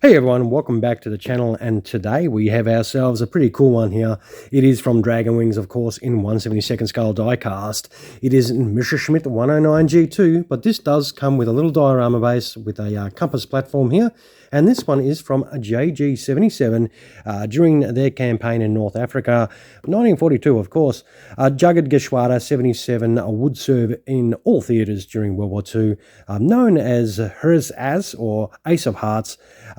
Hey everyone, welcome back to the channel, and today we have ourselves a pretty cool one here. It is from Dragon Wings, of course, in 1/72nd scale diecast. It is Messerschmitt 109G-2, but this does come with a little diorama base with a compass platform here, and this one is from JG77 during their campaign in North Africa, 1942 of course. Jugged Geschwader 77 would serve in all theatres during World War II, known as Herz or Ace of Hearts.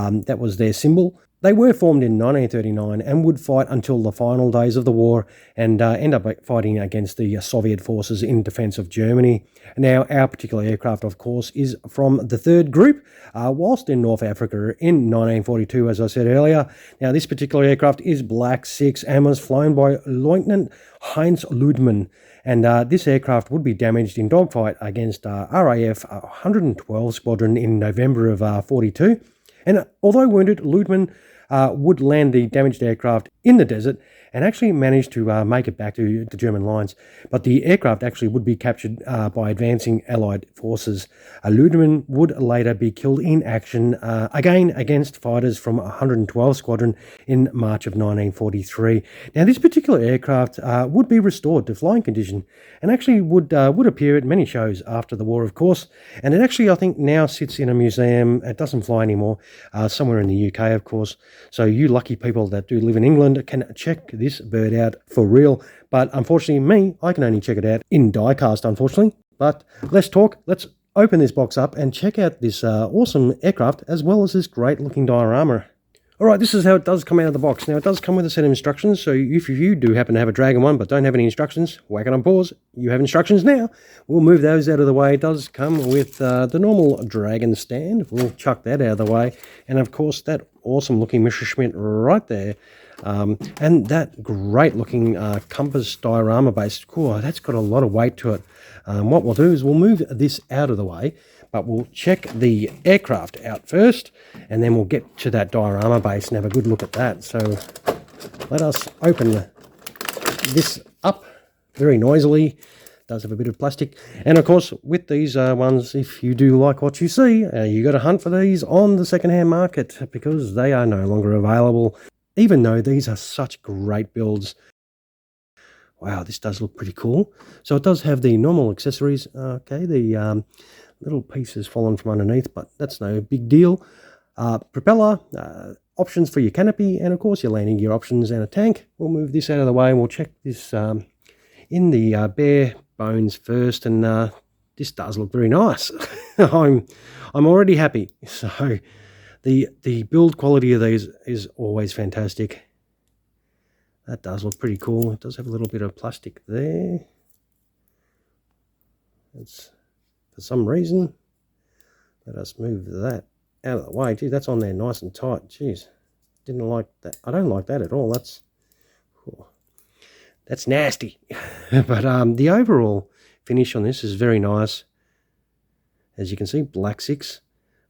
That was their symbol. They were formed in 1939 and would fight until the final days of the war and end up fighting against the Soviet forces in defence of Germany. Now, our particular aircraft, of course, is from the 3rd Group, whilst in North Africa in 1942, as I said earlier. Now, this particular aircraft is Black 6 and was flown by Lieutenant Heinz Ludemann. And this aircraft would be damaged in dogfight against RAF 112 Squadron in November of 42. And although wounded, Ludemann would land the damaged aircraft in the desert and actually managed to make it back to the German lines. But the aircraft actually would be captured by advancing Allied forces. Ludemann would later be killed in action again against fighters from 112 Squadron in March of 1943. Now, this particular aircraft would be restored to flying condition and actually would appear at many shows after the war, of course. And it actually, I think, now sits in a museum. It doesn't fly anymore, somewhere in the UK, of course. So you lucky people that do live in England can check this bird out for real. But unfortunately, me, I can only check it out in diecast, unfortunately. But let's open this box up and check out this awesome aircraft as well as this great looking diorama. Alright, this is how it does come out of the box. Now, it does come with a set of instructions, so if you do happen to have a Dragon one but don't have any instructions, whack it on pause. You have instructions now. We'll move those out of the way. It does come with the normal Dragon stand. We'll chuck that out of the way. And, of course, that awesome looking Messerschmitt right there. And that great looking compass diorama base. Cool, that's got a lot of weight to it. What we'll do is we'll move this out of the way, but we'll check the aircraft out first, and then we'll get to that diorama base and have a good look at that. So let us open this up very noisily. It does have a bit of plastic. And of course, with these ones, if you do like what you see, you got to hunt for these on the second-hand market because they are no longer available, even though these are such great builds. Wow, this does look pretty cool. So it does have the normal accessories. Okay, the little pieces fallen from underneath, but that's no big deal. Propeller, options for your canopy, and of course your landing gear options and a tank. We'll move this out of the way and we'll check this in the bare bones first. And this does look very nice. I'm already happy. So the build quality of these is always fantastic. That does look pretty cool. It does have a little bit of plastic there. It's for some reason. Let us move that out of the way. Gee, that's on there nice and tight. Jeez, didn't like that. I don't like that at all. That's nasty. But the overall finish on this is very nice. As you can see, Black 6.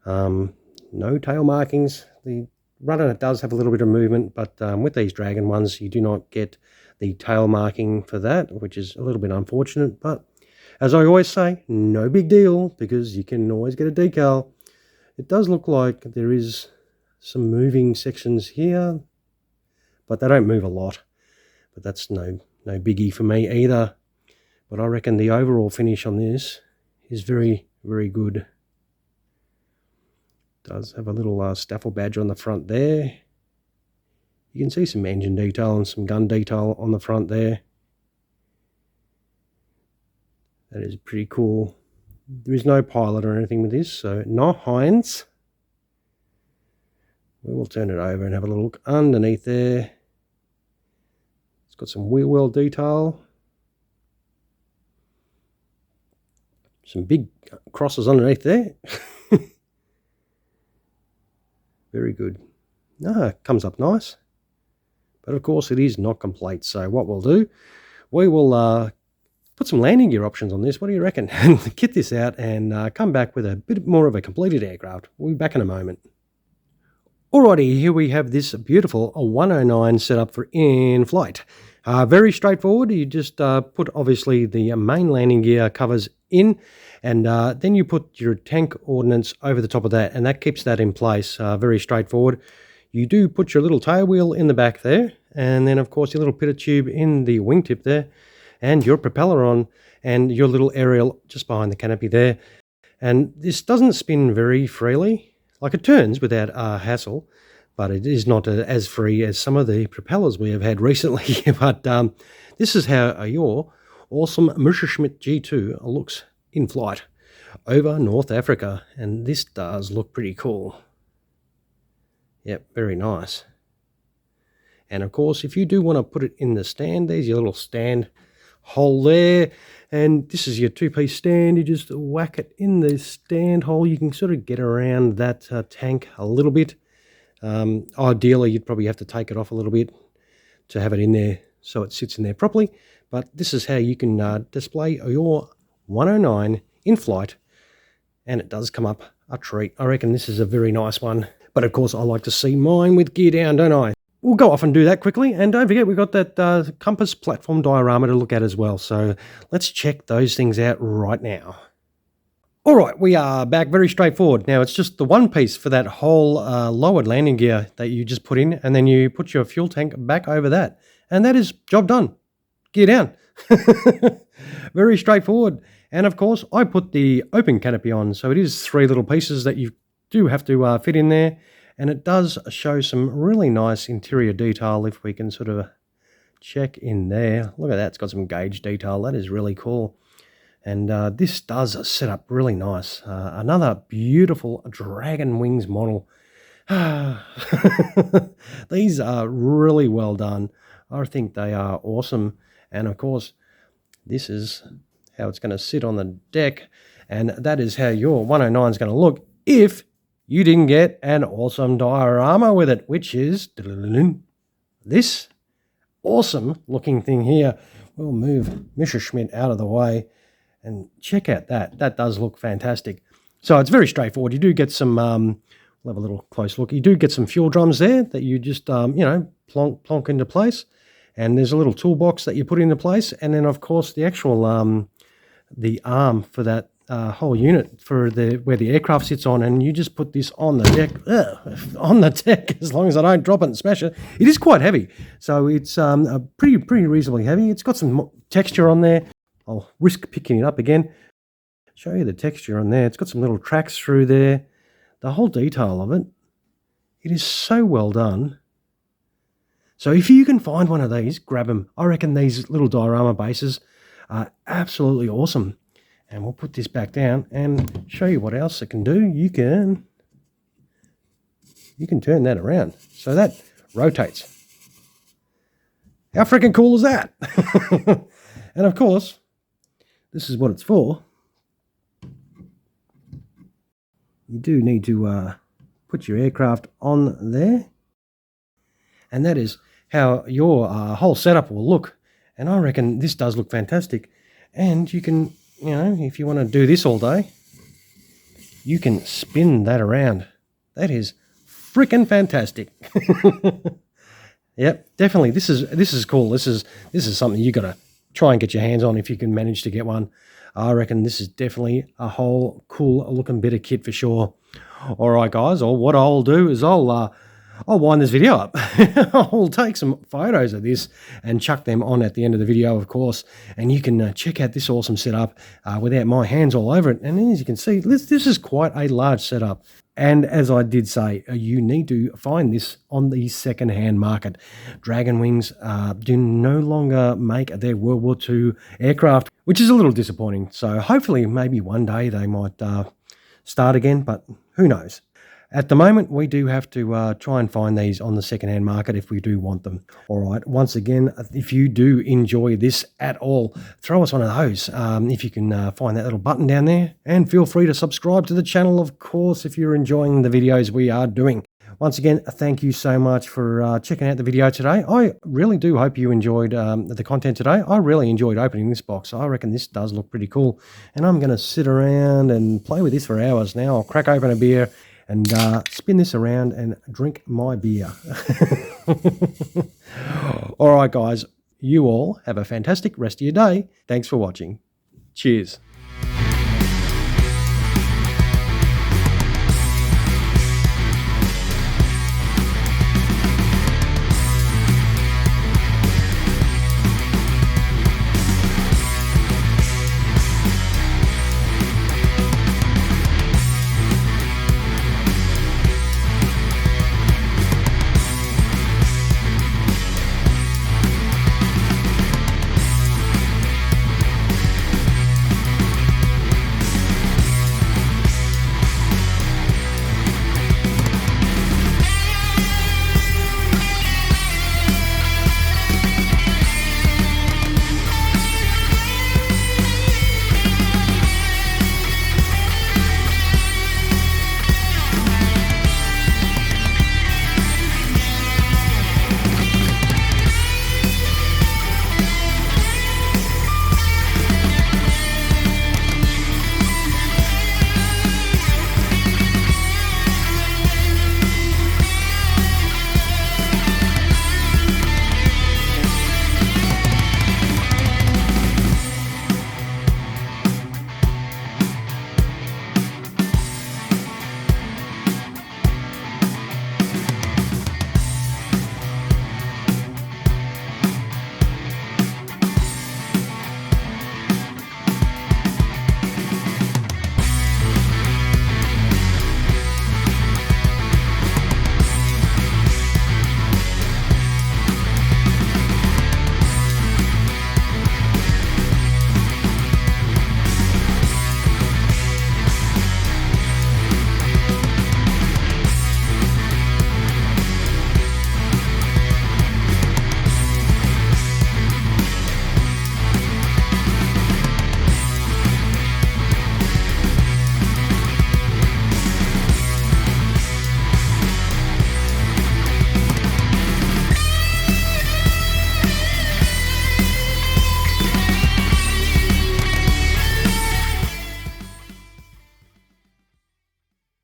No tail markings. The rudder does have a little bit of movement, but with these Dragon ones, you do not get the tail marking for that, which is a little bit unfortunate. But as I always say, no big deal, because you can always get a decal. It does look like there is some moving sections here, but they don't move a lot. But that's no biggie for me either. But I reckon the overall finish on this is very, very good. Does have a little staffel badge on the front there. You can see some engine detail and some gun detail on the front there. That is pretty cool. There is no pilot or anything with this, so no Heinz. We will turn it over and have a little look underneath there. It's got some wheel well detail. Some big crosses underneath there. Very good. It comes up nice. But of course it is not complete. So what we'll do, we will put some landing gear options on this. What do you reckon? And kit this out and come back with a bit more of a completed aircraft. We'll be back in a moment. Alrighty, here we have this beautiful 109 set up for in-flight. Very straightforward. You just put obviously the main landing gear covers in, and then you put your tank ordnance over the top of that, and that keeps that in place. Very straightforward. You do put your little tail wheel in the back there, and then of course your little pitot tube in the wingtip there, and your propeller on, and your little aerial just behind the canopy there. And this doesn't spin very freely. Like, it turns without hassle, but it is not as free as some of the propellers we have had recently. But this is how your awesome Messerschmitt G2 looks in flight over North Africa, and this does look pretty cool. Yep, very nice. And of course, if you do want to put it in the stand, there's your little stand hole there, and this is your two-piece stand. You just whack it in the stand hole. You can sort of get around that tank a little bit. Ideally, you'd probably have to take it off a little bit to have it in there so it sits in there properly. But this is how you can display your 109 in flight, and it does come up a treat. I reckon this is a very nice one. But of course, I like to see mine with gear down, don't I? We'll go off and do that quickly. And don't forget, we've got that compass platform diorama to look at as well. So let's check those things out right now. All right, we are back. Very straightforward. Now, it's just the one piece for that whole lowered landing gear that you just put in, and then you put your fuel tank back over that. And that is job done. Gear down. Very straightforward. And of course, I put the open canopy on. So it is three little pieces that you do have to fit in there. And it does show some really nice interior detail if we can sort of check in there. Look at that. It's got some gauge detail. That is really cool. And this does set up really nice. Another beautiful Dragon Wings model. These are really well done. I think they are awesome. And of course, this is how it's going to sit on the deck. And that is how your 109 is going to look if you didn't get an awesome diorama with it, which is this awesome looking thing here. We'll move Messerschmitt out of the way. And check out that. That does look fantastic. So it's very straightforward. You do get some, we'll have a little close look. You do get some fuel drums there that you just, plonk into place. And there's a little toolbox that you put into place. And then, of course, the actual, the arm for that whole unit for where the aircraft sits on. And you just put this on the deck, on the deck, as long as I don't drop it and smash it. It is quite heavy. So it's pretty reasonably heavy. It's got some texture on there. I'll risk picking it up again. Show you the texture on there. It's got some little tracks through there. The whole detail of it. It is so well done. So if you can find one of these, grab them. I reckon these little diorama bases are absolutely awesome. And we'll put this back down and show you what else it can do. You can turn that around. So that rotates. How freaking cool is that? And of course, this is what it's for. You do need to put your aircraft on there. And that is how your whole setup will look. And I reckon this does look fantastic. And you can, if you want to do this all day, you can spin that around. That is freaking fantastic. Yep, definitely. This is cool. This is something you got to try and get your hands on if you can manage to get one. I reckon this is definitely a whole cool looking bit of kit for sure. All right, guys. What I'll do is I'll wind this video up. I'll take some photos of this and chuck them on at the end of the video, of course. And you can check out this awesome setup without my hands all over it. And as you can see, this is quite a large setup. And as I did say, you need to find this on the second-hand market. Dragon Wings do no longer make their World War II aircraft, which is a little disappointing. So hopefully maybe one day they might start again, but who knows. At the moment, we do have to try and find these on the second-hand market if we do want them. All right, once again, if you do enjoy this at all, throw us one of those if you can find that little button down there. And feel free to subscribe to the channel, of course, if you're enjoying the videos we are doing. Once again, thank you so much for checking out the video today. I really do hope you enjoyed the content today. I really enjoyed opening this box. I reckon this does look pretty cool. And I'm going to sit around and play with this for hours now. I'll crack open a beer and spin this around and drink my beer. All right, guys. you all have a fantastic rest of your day. Thanks for watching. Cheers.